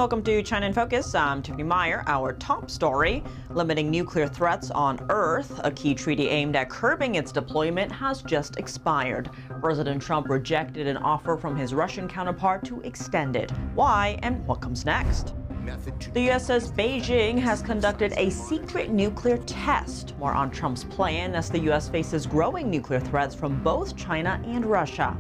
Welcome to China in Focus. I'm Tiffany Meyer. Our top story, limiting nuclear threats on Earth. A key treaty aimed at curbing its deployment has just expired. President Trump rejected an offer from his Russian counterpart to extend it. Why and what comes next? The U.S. says Beijing has conducted a secret nuclear test. More on Trump's plan as the U.S. faces growing nuclear threats from both China and Russia.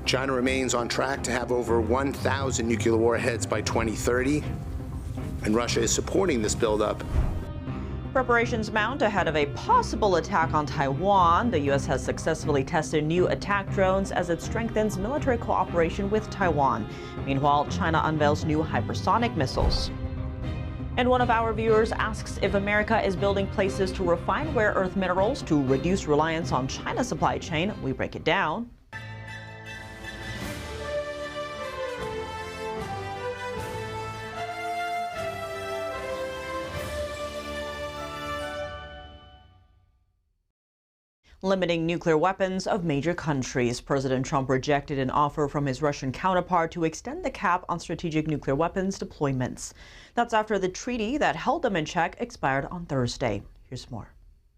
China remains on track to have over 1,000 nuclear warheads by 2030, and Russia is supporting this buildup. Preparations mount ahead of a possible attack on Taiwan. The U.S. has successfully tested new attack drones as it strengthens military cooperation with Taiwan. Meanwhile, China unveils new hypersonic missiles. And one of our viewers asks if America is building places to refine rare earth minerals to reduce reliance on China's supply chain. We break it down. Limiting nuclear weapons of major countries. President Trump rejected an offer from his Russian counterpart to extend the cap on strategic nuclear weapons deployments. That's after the treaty that held them in check expired on Thursday. Here's more.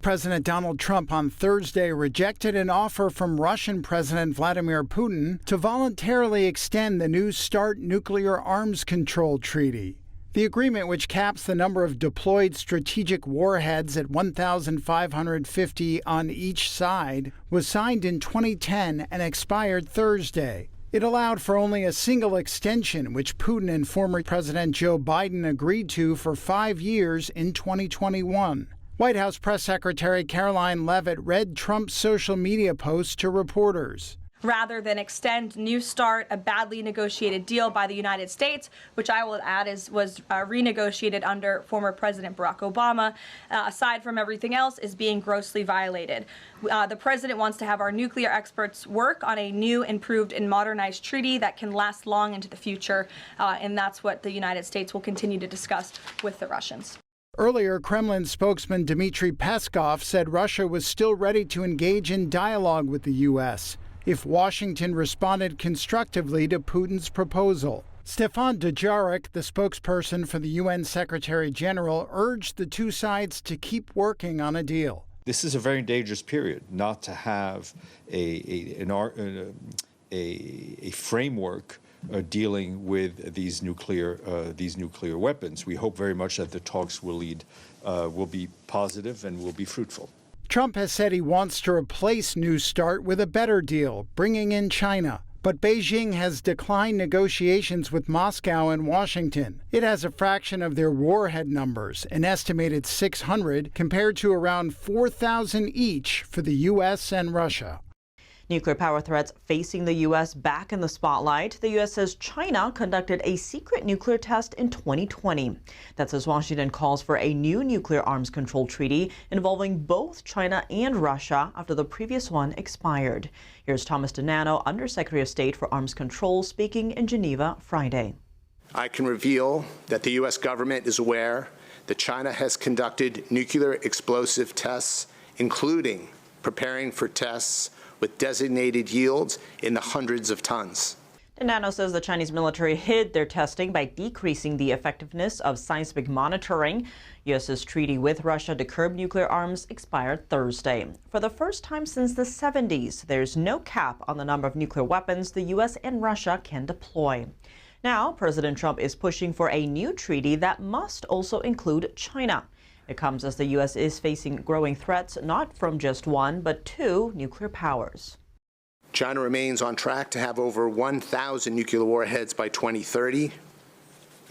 President Donald Trump on Thursday rejected an offer from Russian President Vladimir Putin to voluntarily extend the New START nuclear arms control treaty. The agreement, which caps the number of deployed strategic warheads at 1,550 on each side, was signed in 2010 and expired Thursday. It allowed for only a single extension, which Putin and former President Joe Biden agreed to for 5 years in 2021. White House Press Secretary Caroline Leavitt read Trump's social media post to reporters. Rather than extend New START, a badly negotiated deal by the United States, which I will add was renegotiated under former President Barack Obama, aside from everything else, is being grossly violated. The president wants to have our nuclear experts work on a new, improved, and modernized treaty that can last long into the future, and that's what the United States will continue to discuss with the Russians. Earlier, Kremlin spokesman Dmitry Peskov said Russia was still ready to engage in dialogue with the U.S. if Washington responded constructively to Putin's proposal. Stefan Dujarric, the spokesperson for the UN Secretary General, urged the two sides to keep working on a deal. This is a very dangerous period, not to have a framework dealing with these nuclear weapons. We hope very much that the talks will be positive and will be fruitful. Trump has said he wants to replace New START with a better deal, bringing in China. But Beijing has declined negotiations with Moscow and Washington. It has a fraction of their warhead numbers, an estimated 600, compared to around 4,000 each for the U.S. and Russia. Nuclear power threats facing the U.S. back in the spotlight. The U.S. says China conducted a secret nuclear test in 2020. That's as Washington calls for a new nuclear arms control treaty involving both China and Russia after the previous one expired. Here's Thomas DiNanno, Undersecretary of State for Arms Control, speaking in Geneva Friday. I can reveal that the U.S. government is aware that China has conducted nuclear explosive tests, including preparing for tests with designated yields in the hundreds of tons. DiNanno says the Chinese military hid their testing by decreasing the effectiveness of seismic monitoring. U.S.'s treaty with Russia to curb nuclear arms expired Thursday. For the first time since the 70s, there's no cap on the number of nuclear weapons the U.S. and Russia can deploy. Now, President Trump is pushing for a new treaty that must also include China. It comes as the U.S. is facing growing threats, not from just one, but two nuclear powers. China remains on track to have over 1,000 nuclear warheads by 2030,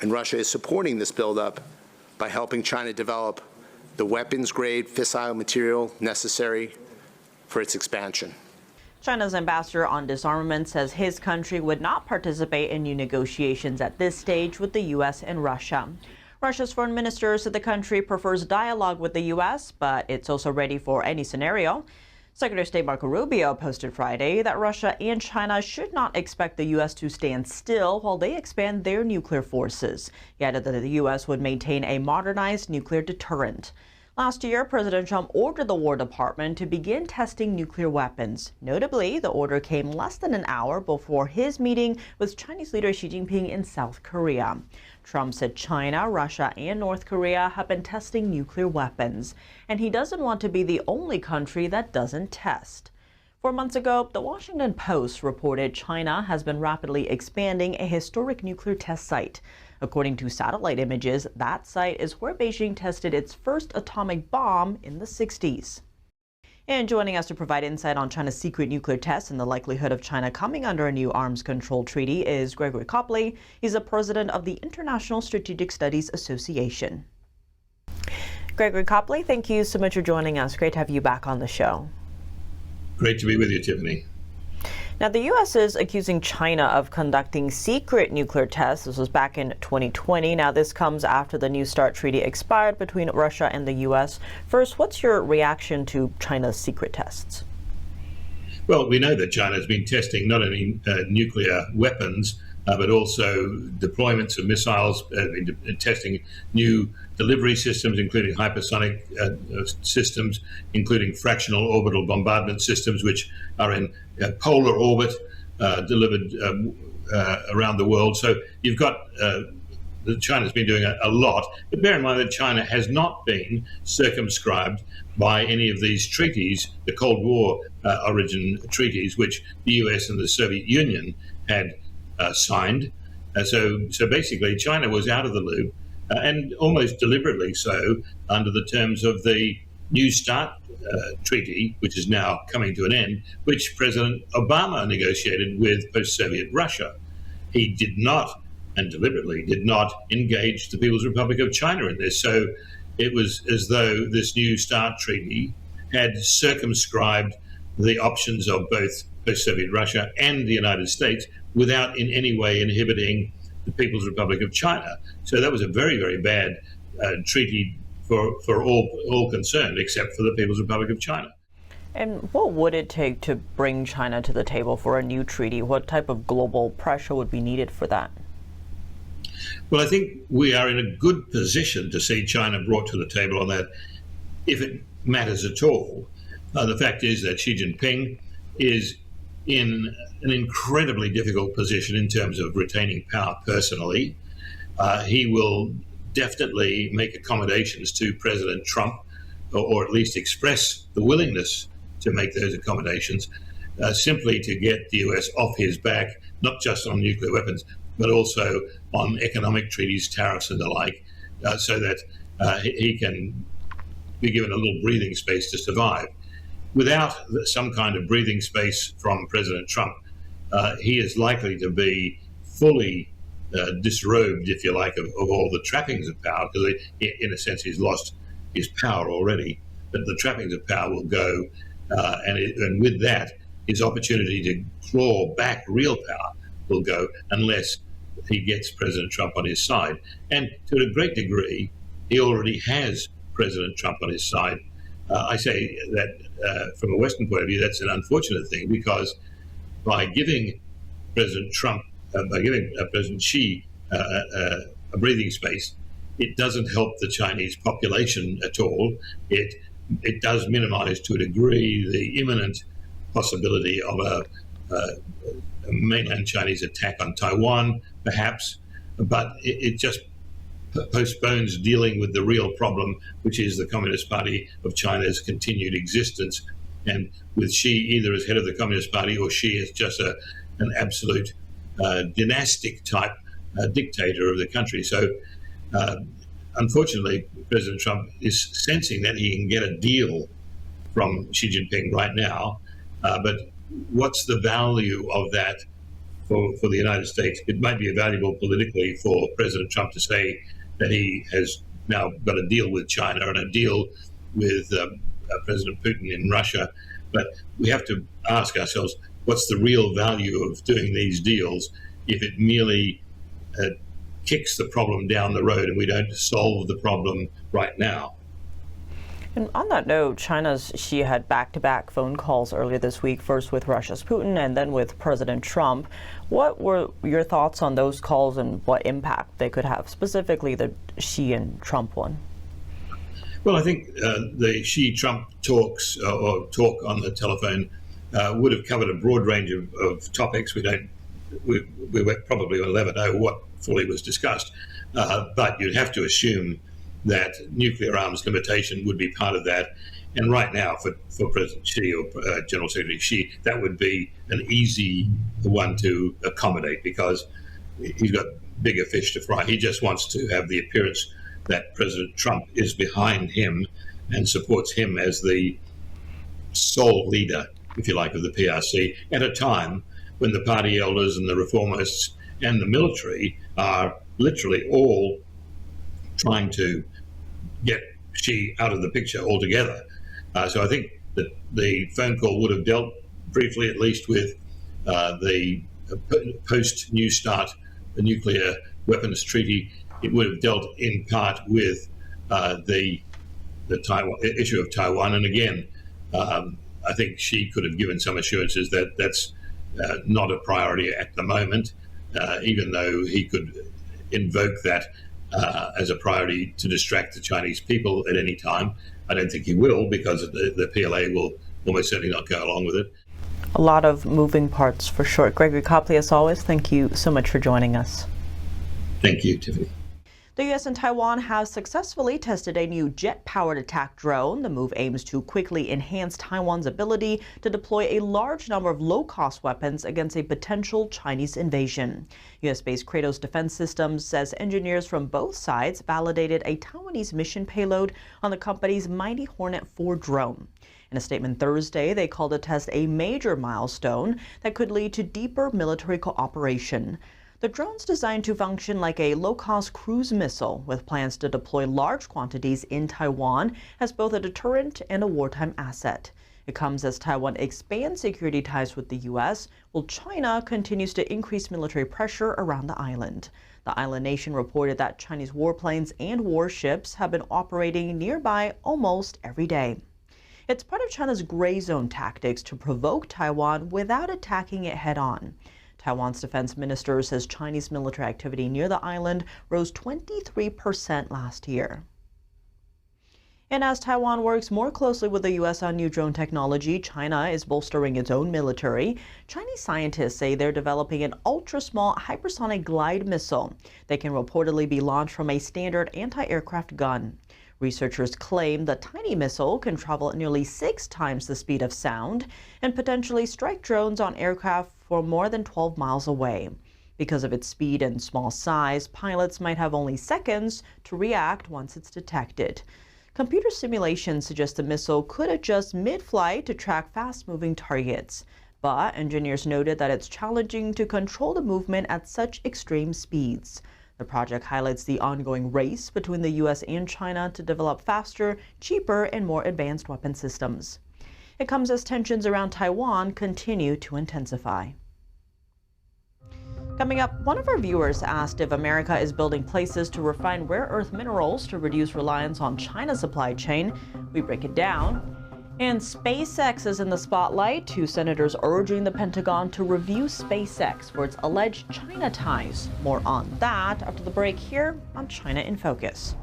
and Russia is supporting this buildup by helping China develop the weapons-grade fissile material necessary for its expansion. China's ambassador on disarmament says his country would not participate in new negotiations at this stage with the U.S. and Russia. Russia's foreign minister said the country prefers dialogue with the U.S., but it's also ready for any scenario. Secretary of State Marco Rubio posted Friday that Russia and China should not expect the U.S. to stand still while they expand their nuclear forces. He added that the U.S. would maintain a modernized nuclear deterrent. Last year, President Trump ordered the War Department to begin testing nuclear weapons. Notably, the order came less than an hour before his meeting with Chinese leader Xi Jinping in South Korea. Trump said China, Russia, and North Korea have been testing nuclear weapons, and he doesn't want to be the only country that doesn't test. 4 months ago, the Washington Post reported China has been rapidly expanding a historic nuclear test site. According to satellite images, that site is where Beijing tested its first atomic bomb in the 60s. And joining us to provide insight on China's secret nuclear tests and the likelihood of China coming under a new arms control treaty is Gregory Copley. He's the president of the International Strategic Studies Association. Gregory Copley, thank you so much for joining us. Great to have you back on the show. Great to be with you, Tiffany. Now, the U.S. is accusing China of conducting secret nuclear tests. This was back in 2020. Now, this comes after the New START treaty expired between Russia and the U.S. First, what's your reaction to China's secret tests? Well, we know that China has been testing not only nuclear weapons, but also deployments of missiles, testing new delivery systems, including hypersonic systems, including fractional orbital bombardment systems, which are in polar orbit, delivered around the world. So you've got China's been doing a lot. But bear in mind that China has not been circumscribed by any of these treaties, the Cold War origin treaties, which the US and the Soviet Union had signed. So basically, China was out of the loop, and almost deliberately so, under the terms of the New START treaty, which is now coming to an end, which President Obama negotiated with post-Soviet Russia. He did not, and deliberately did not, engage the People's Republic of China in this. So it was as though this New START treaty had circumscribed the options of both post-Soviet Russia and the United States without in any way inhibiting the People's Republic of China. So that was a very, very bad treaty for all concerned, except for the People's Republic of China. And what would it take to bring China to the table for a new treaty? What type of global pressure would be needed for that? Well, I think we are in a good position to see China brought to the table on that, if it matters at all. The fact is that Xi Jinping is in an incredibly difficult position in terms of retaining power personally. He will definitely make accommodations to President Trump, or at least express the willingness to make those accommodations, simply to get the US off his back, not just on nuclear weapons, but also on economic treaties, tariffs and the like, so that he can be given a little breathing space to survive. Without some kind of breathing space from President Trump, he is likely to be fully disrobed, if you like, of all the trappings of power, because in a sense he's lost his power already, but the trappings of power will go, and with that, his opportunity to claw back real power will go, unless he gets President Trump on his side. And to a great degree, he already has President Trump on his side. I say that from a Western point of view, that's an unfortunate thing, because by giving President Trump, by giving President Xi a breathing space, it doesn't help the Chinese population at all. It does minimize to a degree the imminent possibility of a mainland Chinese attack on Taiwan, perhaps, but it just postpones dealing with the real problem, which is the Communist Party of China's continued existence. And with Xi either as head of the Communist Party or Xi as just an absolute dynastic type dictator of the country. So unfortunately, President Trump is sensing that he can get a deal from Xi Jinping right now, but what's the value of that for the United States? It might be valuable politically for President Trump to say that he has now got a deal with China and a deal with President Putin in Russia, but we have to ask ourselves, what's the real value of doing these deals if it merely kicks the problem down the road and we don't solve the problem right now? And on that note, China's Xi had back-to-back phone calls earlier this week, first with Russia's Putin and then with President Trump. What were your thoughts on those calls and what impact they could have, specifically the Xi and Trump one? Well, I think the Xi-Trump talks or talk on the telephone would have covered a broad range of topics. We probably will never know what fully was discussed, but you'd have to assume that nuclear arms limitation would be part of that. And right now, for President Xi or General Secretary Xi, that would be an easy one to accommodate because he's got bigger fish to fry. He just wants to have the appearance that President Trump is behind him and supports him as the sole leader, if you like, of the PRC at a time when the party elders and the reformists and the military are literally all trying to get Xi out of the picture altogether. So I think that the phone call would have dealt briefly, at least, with the post-New START, the nuclear weapons treaty. It would have dealt in part with the Taiwan issue of Taiwan. And again, I think Xi could have given some assurances that that's not a priority at the moment, even though he could invoke that as a priority to distract the Chinese people at any time. I don't think he will, because the PLA will almost certainly not go along with it. A lot of moving parts for sure. Gregory Copley, as always, thank you so much for joining us. Thank you, Tiffany. The U.S. and Taiwan have successfully tested a new jet-powered attack drone. The move aims to quickly enhance Taiwan's ability to deploy a large number of low-cost weapons against a potential Chinese invasion. U.S.-based Kratos Defense Systems says engineers from both sides validated a Taiwanese mission payload on the company's Mighty Hornet 4 drone. In a statement Thursday, they called the test a major milestone that could lead to deeper military cooperation. The drone's designed to function like a low-cost cruise missile, with plans to deploy large quantities in Taiwan as both a deterrent and a wartime asset. It comes as Taiwan expands security ties with the U.S., while China continues to increase military pressure around the island. The island nation reported that Chinese warplanes and warships have been operating nearby almost every day. It's part of China's gray zone tactics to provoke Taiwan without attacking it head-on. Taiwan's defense minister says Chinese military activity near the island rose 23% last year. And as Taiwan works more closely with the U.S. on new drone technology, China is bolstering its own military. Chinese scientists say they're developing an ultra-small hypersonic glide missile that can reportedly be launched from a standard anti-aircraft gun. Researchers claim the tiny missile can travel at nearly 6 times the speed of sound and potentially strike drones on aircraft for more than 12 miles away. Because of its speed and small size, pilots might have only seconds to react once it's detected. Computer simulations suggest the missile could adjust mid-flight to track fast-moving targets. But engineers noted that it's challenging to control the movement at such extreme speeds. The project highlights the ongoing race between the U.S. and China to develop faster, cheaper, and more advanced weapon systems. It comes as tensions around Taiwan continue to intensify. Coming up, one of our viewers asked if America is building places to refine rare earth minerals to reduce reliance on China's supply chain. We break it down. And SpaceX is in the spotlight. 2 senators urging the Pentagon to review SpaceX for its alleged China ties. More on that after the break here on China in Focus.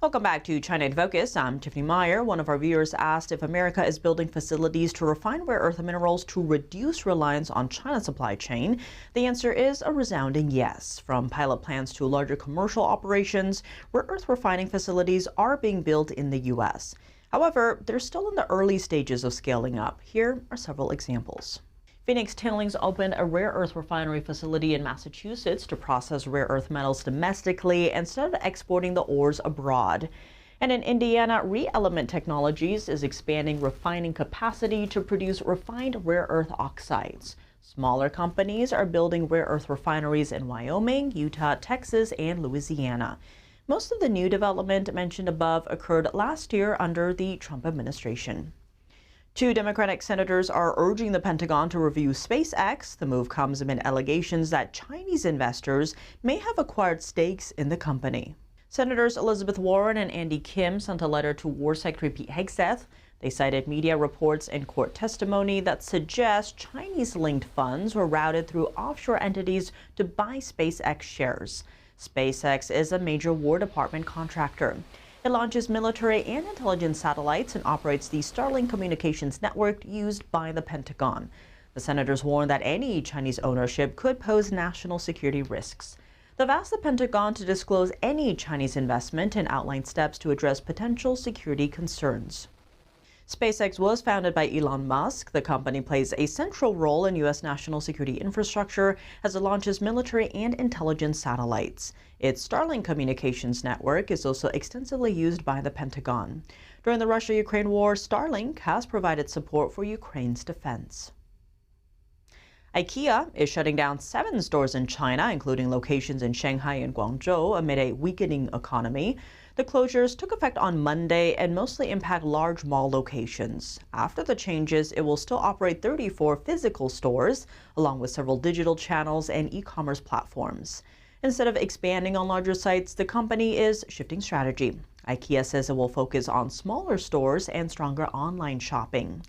Welcome back to China in Focus. I'm Tiffany Meyer. One of our viewers asked if America is building facilities to refine rare earth minerals to reduce reliance on China's supply chain. The answer is a resounding yes. From pilot plans to larger commercial operations, rare earth refining facilities are being built in the U.S. However, they're still in the early stages of scaling up. Here are several examples. Phoenix Tailings opened a rare earth refinery facility in Massachusetts to process rare earth metals domestically instead of exporting the ores abroad. And in Indiana, ReElement Technologies is expanding refining capacity to produce refined rare earth oxides. Smaller companies are building rare earth refineries in Wyoming, Utah, Texas, and Louisiana. Most of the new development mentioned above occurred last year under the Trump administration. 2 Democratic senators are urging the Pentagon to review SpaceX. The move comes amid allegations that Chinese investors may have acquired stakes in the company. Senators Elizabeth Warren and Andy Kim sent a letter to War Secretary Pete Hegseth. They cited media reports and court testimony that suggests Chinese-linked funds were routed through offshore entities to buy SpaceX shares. SpaceX is a major War Department contractor. It launches military and intelligence satellites and operates the Starlink communications network used by the Pentagon. The senators warned that any Chinese ownership could pose national security risks. They've asked the Pentagon to disclose any Chinese investment and outline steps to address potential security concerns. SpaceX was founded by Elon Musk. The company plays a central role in U.S. national security infrastructure as it launches military and intelligence satellites. Its Starlink communications network is also extensively used by the Pentagon. During the Russia-Ukraine war, Starlink has provided support for Ukraine's defense. Ikea is shutting down 7 stores in China, including locations in Shanghai and Guangzhou, amid a weakening economy. The closures took effect on Monday and mostly impact large mall locations. After the changes, it will still operate 34 physical stores, along with several digital channels and e-commerce platforms. Instead of expanding on larger sites, the company is shifting strategy. Ikea says it will focus on smaller stores and stronger online shopping.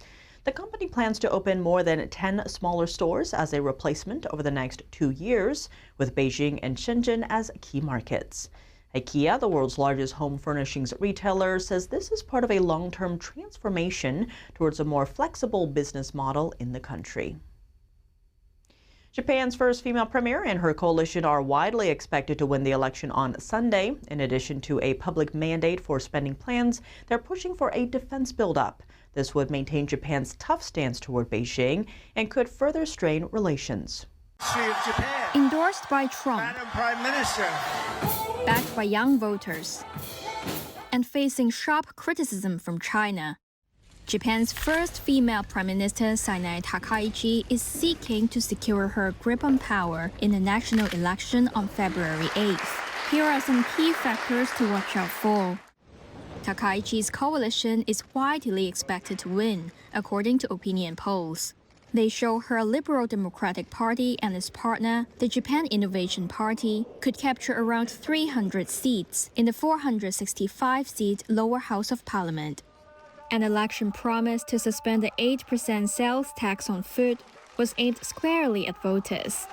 The company plans to open more than 10 smaller stores as a replacement over the next 2 years, with Beijing and Shenzhen as key markets. Ikea, the world's largest home furnishings retailer, says this is part of a long-term transformation towards a more flexible business model in the country. Japan's first female premier and her coalition are widely expected to win the election on Sunday. In addition to a public mandate for spending plans, they're pushing for a defense buildup. This would maintain Japan's tough stance toward Beijing and could further strain relations. Endorsed by Trump, Madam Prime Minister, backed by young voters, and facing sharp criticism from China, Japan's first female Prime Minister, Sanai Takaichi, is seeking to secure her grip on power in the national election on February 8th. Here are some key factors to watch out for. Takaichi's coalition is widely expected to win, according to opinion polls. They show her Liberal Democratic Party and its partner, the Japan Innovation Party, could capture around 300 seats in the 465-seat lower house of parliament. An election promise to suspend the 8% sales tax on food was aimed squarely at voters.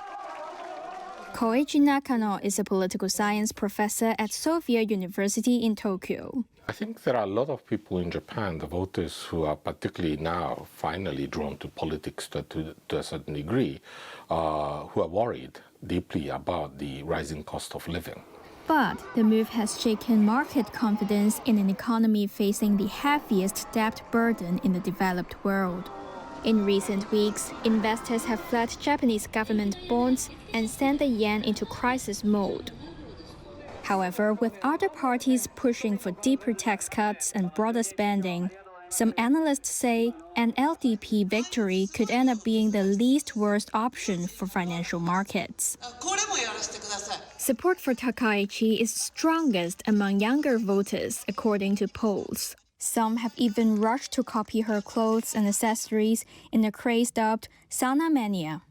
Koichi Nakano is a political science professor at Sophia University in Tokyo. I think there are a lot of people in Japan, the voters who are particularly now finally drawn to politics to a certain degree, who are worried deeply about the rising cost of living. But the move has shaken market confidence in an economy facing the heaviest debt burden in the developed world. In recent weeks, investors have fled Japanese government bonds and sent the yen into crisis mode. However, with other parties pushing for deeper tax cuts and broader spending, some analysts say an LDP victory could end up being the least worst option for financial markets. Support for Takaichi is strongest among younger voters, according to polls. Some have even rushed to copy her clothes and accessories in a craze dubbed Sauna Mania.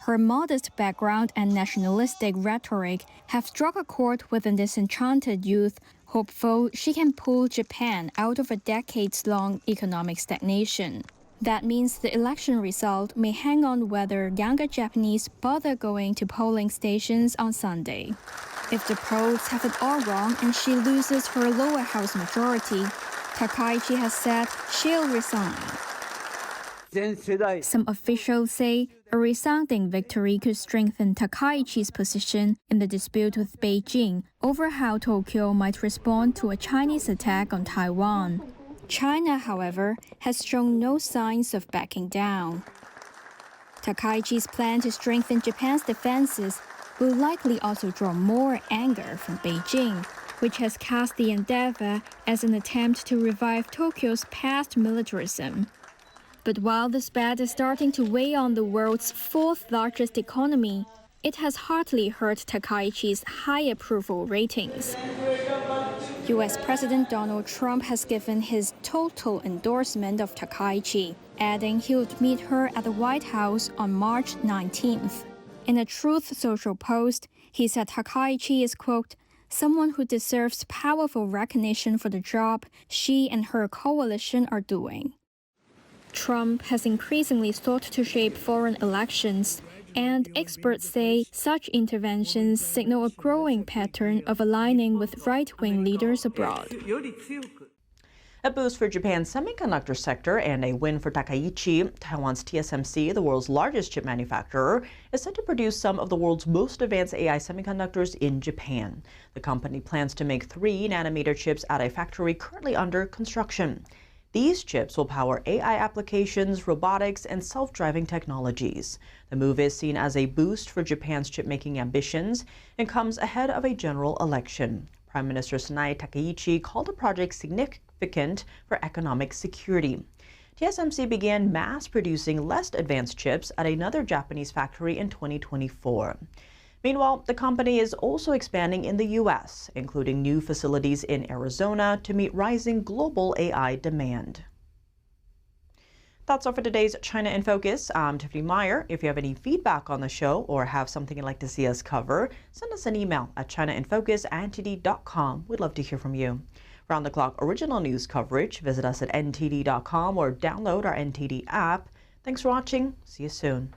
Her modest background and nationalistic rhetoric have struck a chord with a disenchanted youth, hopeful she can pull Japan out of a decades-long economic stagnation. That means the election result may hang on whether younger Japanese bother going to polling stations on Sunday. If the polls have it all wrong and she loses her lower house majority, Takaichi has said she'll resign. Some officials say a resounding victory could strengthen Takaichi's position in the dispute with Beijing over how Tokyo might respond to a Chinese attack on Taiwan. China, however, has shown no signs of backing down. Takaichi's plan to strengthen Japan's defenses will likely also draw more anger from Beijing, which has cast the endeavor as an attempt to revive Tokyo's past militarism. But while this bet is starting to weigh on the world's fourth largest economy, it has hardly hurt Takaichi's high approval ratings. US President Donald Trump has given his total endorsement of Takaichi, adding he would meet her at the White House on March 19th. In a Truth Social post, he said Takaichi is, quote, someone who deserves powerful recognition for the job she and her coalition are doing. Trump has increasingly sought to shape foreign elections, And experts say such interventions signal a growing pattern of aligning with right-wing leaders abroad. A boost for Japan's semiconductor sector and a win for Takaichi. Taiwan's TSMC, the world's largest chip manufacturer, is set to produce some of the world's most advanced AI semiconductors in Japan. The company plans to make 3-nanometer chips at a factory currently under construction. These chips will power AI applications, robotics, and self-driving technologies. The move is seen as a boost for Japan's chip-making ambitions and comes ahead of a general election. Prime Minister Sanae Takaichi called the project significant for economic security. TSMC began mass-producing less advanced chips at another Japanese factory in 2024. Meanwhile, the company is also expanding in the U.S., including new facilities in Arizona to meet rising global AI demand. That's all for today's China in Focus. I'm Tiffany Meyer. If you have any feedback on the show or have something you'd like to see us cover, send us an email at chinainfocus@ntd.com. We'd love to hear from you. Round-the-clock original news coverage, visit us at ntd.com or download our NTD app. Thanks for watching. See you soon.